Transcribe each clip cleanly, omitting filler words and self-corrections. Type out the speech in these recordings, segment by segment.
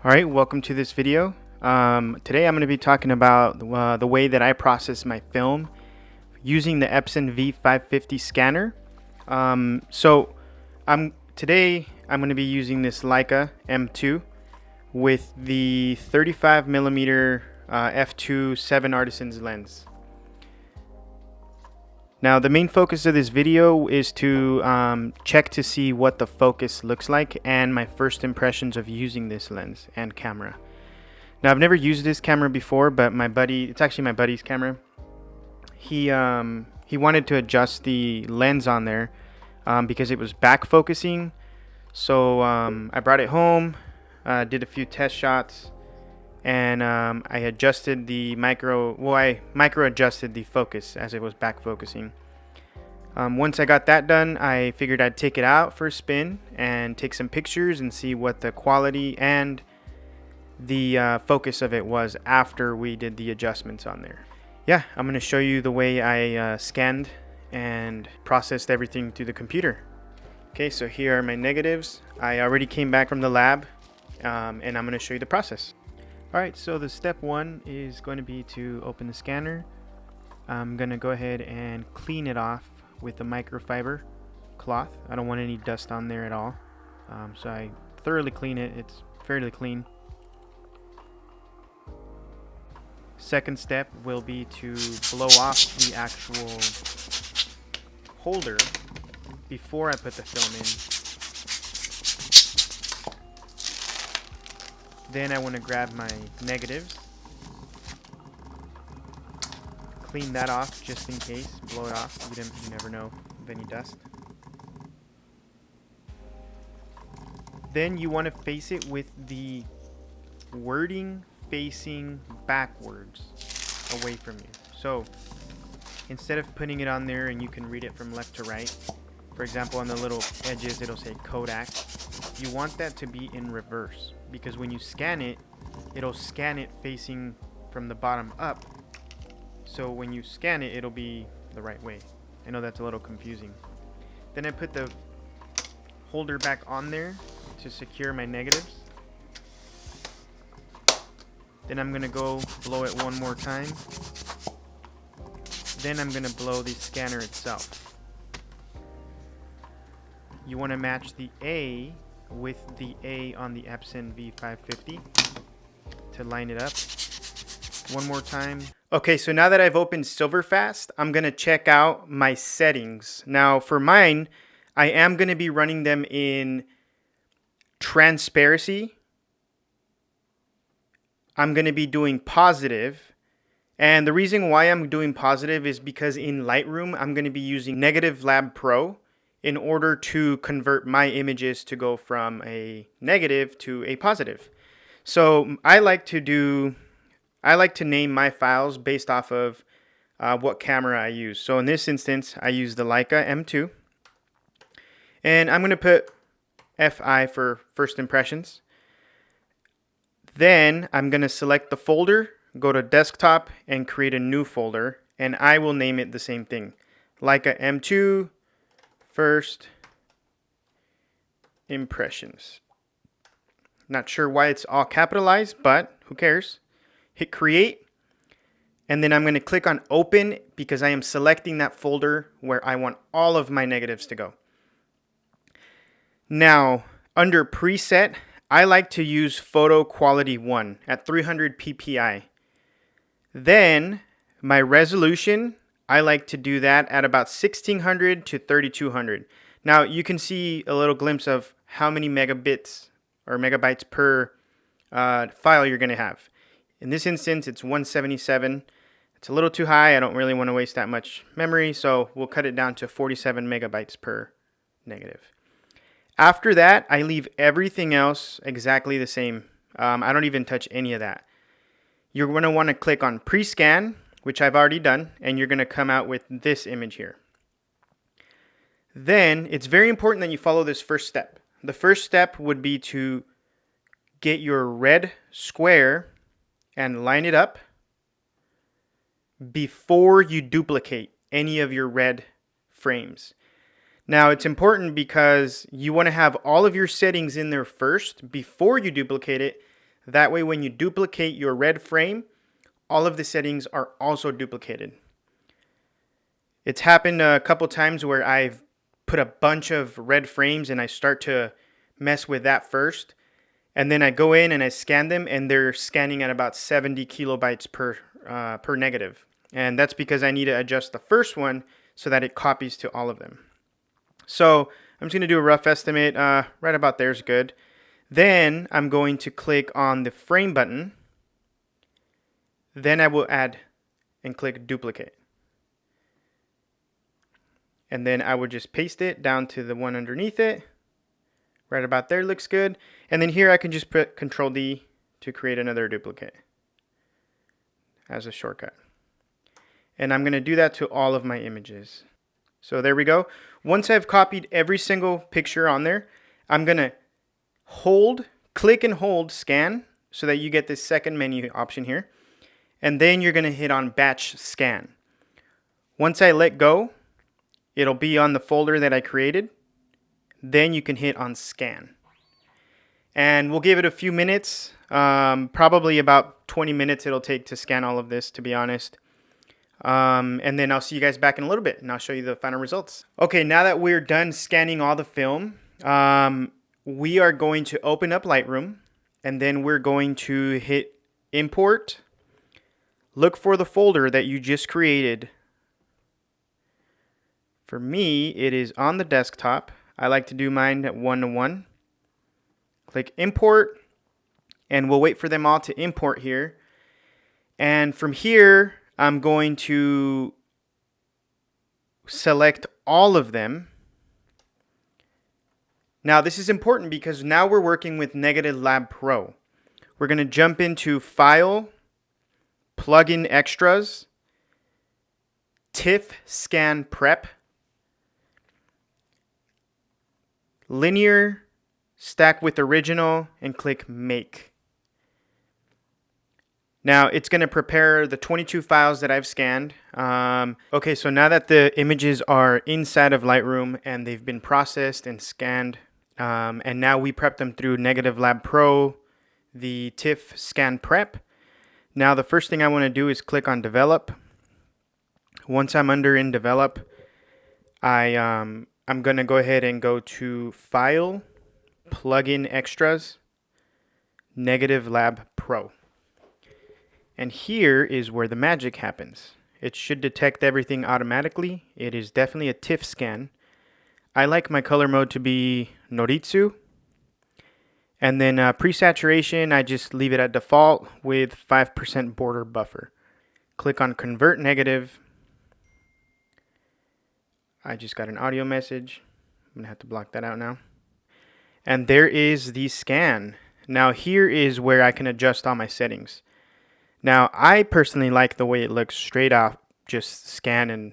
Alright, welcome to this video. Today I'm going to be talking about the way that I process my film using the Epson V550 scanner. Today I'm going to be using this Leica M2 with the 35mm f2 7 Artisans lens. Now the main focus of this video is to check to see what the focus looks like and my first impressions of using this lens and camera. Now I've never used this camera before, but it's actually my buddy's camera. He wanted to adjust the lens on there because it was back focusing. So I brought it home, did a few test shots, and I adjusted the I micro adjusted the focus as it was back focusing. Once I got that done, I figured I'd take it out for a spin and take some pictures and see what the quality and the focus of it was after we did the adjustments on there. Yeah, I'm going to show you the way I scanned and processed everything through the computer. Okay, so here are my negatives. I already came back from the lab and I'm going to show you the process. Alright, so the step one is going to be to open the scanner. I'm going to go ahead and clean it off with a microfiber cloth. I don't want any dust on there at all. So I thoroughly clean it. It's fairly clean. Second step will be to blow off the actual holder before I put the film in. Then I want to grab my negatives, clean that off just in case, blow it off, you never know of any dust. Then you want to face it with the wording facing backwards away from you. So instead of putting it on there and you can read it from left to right, for example on the little edges it'll say Kodak, you want that to be in reverse, because when you scan it, it'll scan it facing from the bottom up. So when you scan it, it'll be the right way. I know that's a little confusing. Then I put the holder back on there to secure my negatives. Then I'm gonna go blow it one more time. Then I'm gonna blow the scanner itself. You want to match the A with the A on the Epson V550 to line it up. One more time. Okay, so now that I've opened Silverfast, I'm going to check out my settings. Now for mine, I am going to be running them in transparency. I'm going to be doing positive. And the reason why I'm doing positive is because in Lightroom, I'm going to be using Negative Lab Pro in order to convert my images to go from a negative to a positive. So I like to name my files based off of what camera I use. So in this instance, I use the Leica M2. And I'm going to put FI for first impressions. Then I'm going to select the folder, go to desktop, and create a new folder. And I will name it the same thing. Leica M2 First Impressions. Not sure why it's all capitalized, but who cares? Hit create, and then I'm going to click on open because I am selecting that folder where I want all of my negatives to go. Now, under preset, I like to use photo quality 1 at 300 ppi. Then my resolution, I like to do that at about 1600 to 3200. Now you can see a little glimpse of how many megabits or megabytes per file you're going to have. In this instance, it's 177. It's a little too high. I don't really want to waste that much memory, so we'll cut it down to 47 megabytes per negative. After that, I leave everything else exactly the same. I don't even touch any of that. You're going to want to click on pre-scan, which I've already done, and you're going to come out with this image here. Then it's very important that you follow this first step. The first step would be to get your red square and line it up before you duplicate any of your red frames. Now it's important because you want to have all of your settings in there first before you duplicate it. That way when you duplicate your red frame, all of the settings are also duplicated. It's happened a couple times where I've put a bunch of red frames and I start to mess with that first. And then I go in and I scan them, and they're scanning at about 70 kilobytes per negative. And that's because I need to adjust the first one so that it copies to all of them. So I'm just going to do a rough estimate. Right about there is good. Then I'm going to click on the frame button. Then I will add and click duplicate. And then I would just paste it down to the one underneath it. Right about there looks good. And then here I can just put Control D to create another duplicate as a shortcut. And I'm going to do that to all of my images. So there we go. Once I've copied every single picture on there, I'm going to click and hold scan so that you get this second menu option here. And then you're going to hit on batch scan. Once I let go, it'll be on the folder that I created. Then you can hit on scan. And we'll give it a few minutes, probably about 20 minutes it'll take to scan all of this, to be honest. And then I'll see you guys back in a little bit and I'll show you the final results. Okay, now that we're done scanning all the film, we are going to open up Lightroom, and then we're going to hit import. Look for the folder that you just created. For me, it is on the desktop. I like to do mine at 1:1. Click import, and we'll wait for them all to import here. And from here, I'm going to select all of them. Now this is important because now we're working with Negative Lab Pro. We're going to jump into File, Plugin Extras, Tiff Scan Prep, Linear, stack with original, and click Make. Now it's going to prepare the 22 files that I've scanned. Okay, so now that the images are inside of Lightroom and they've been processed and scanned, and now we prep them through Negative Lab Pro, the Tiff Scan Prep. Now the first thing I want to do is click on Develop. Once I'm in Develop, I'm going to go ahead and go to File, Plugin Extras, Negative Lab Pro. And here is where the magic happens. It should detect everything automatically. It is definitely a TIFF scan. I like my color mode to be Noritsu. And then pre-saturation, I just leave it at default with 5% border buffer. Click on Convert Negative. I just got an audio message. I'm going to have to block that out now. And there is the scan. Now here is where I can adjust all my settings. Now I personally like the way it looks straight off, just scan, and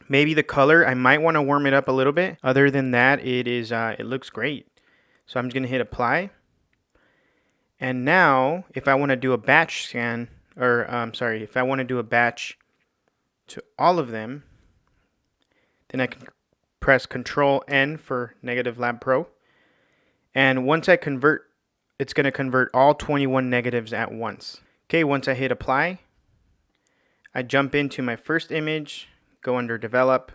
maybe the color, I might want to warm it up a little bit. Other than that, it looks great. So I'm just going to hit apply. And now if I want to do a batch scan, if I want to do a batch to all of them, then I can press Control N for Negative Lab Pro. And once I convert, it's going to convert all 21 negatives at once. Okay, once I hit apply, I jump into my first image, go under Develop.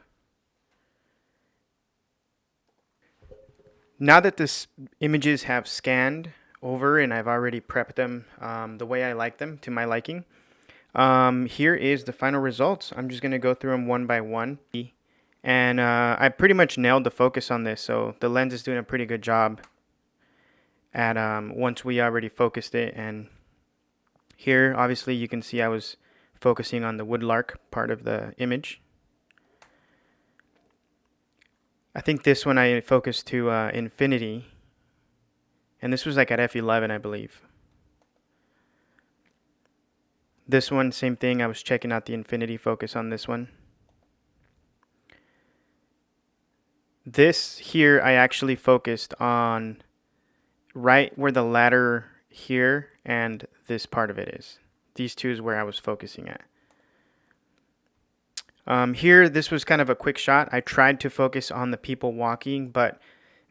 Now that the images have scanned over and I've already prepped them the way I like them, to my liking, here is the final results. I'm just going to go through them one by one. And I pretty much nailed the focus on this, so the lens is doing a pretty good job at once we already focused it. And here obviously you can see I was focusing on the woodlark part of the image. I think this one I focused to infinity, and this was like at f11, I believe. This one, same thing, I was checking out the infinity focus on this one. This here I actually focused on right where the ladder here and this part of it is. These two is where I was focusing at. Here, this was kind of a quick shot. I tried to focus on the people walking, but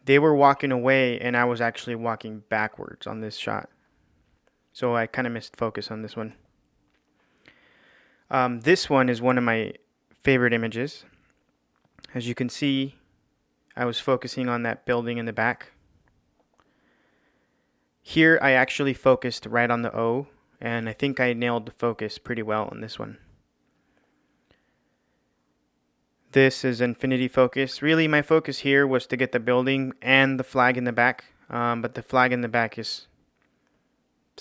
they were walking away and I was actually walking backwards on this shot. So I kind of missed focus on this one. This one is one of my favorite images. As you can see, I was focusing on that building in the back. Here I actually focused right on the O, and I think I nailed the focus pretty well on this one. This is infinity focus. Really, my focus here was to get the building and the flag in the back, but the flag in the back it's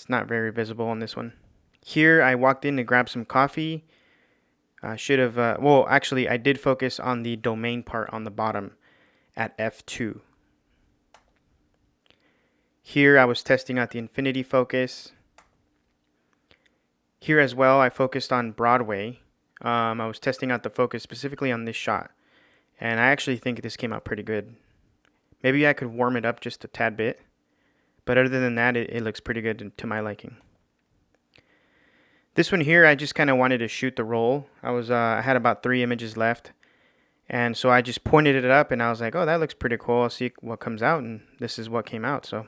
not very visible on this one. Here I walked in to grab some coffee. Well, actually I did focus on the domain part on the bottom at F2. Here I was testing out the infinity focus. Here as well I focused on Broadway. I was testing out the focus specifically on this shot, and I actually think this came out pretty good. Maybe I could warm it up just a tad bit, but other than that it looks pretty good to my liking. This one here I just kind of wanted to shoot the roll. I had about 3 images left, and so I just pointed it up and I was like, oh, that looks pretty cool, I'll see what comes out, and this is what came out. So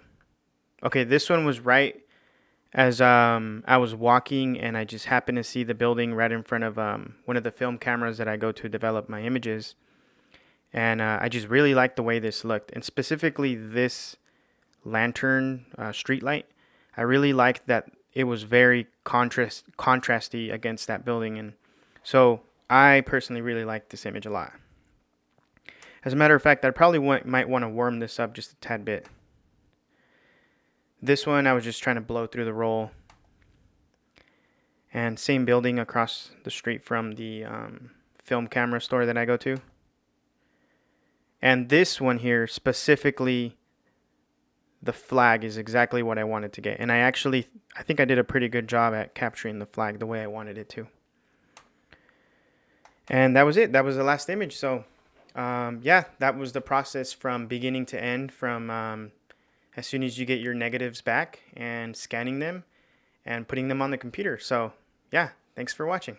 okay, this one was right as I was walking, and I just happened to see the building right in front of one of the film cameras that I go to develop my images, and I just really liked the way this looked, and specifically this lantern street light. I really liked that it was very contrasty against that building, and so I personally really liked this image a lot. As a matter of fact, I probably might want to warm this up just a tad bit. This one I was just trying to blow through the roll. And same building across the street from the film camera store that I go to. And this one here specifically, the flag is exactly what I wanted to get. And I think I did a pretty good job at capturing the flag the way I wanted it to. And that was it. That was the last image. So yeah, that was the process from beginning to end, from as soon as you get your negatives back and scanning them and putting them on the computer. So yeah, thanks for watching.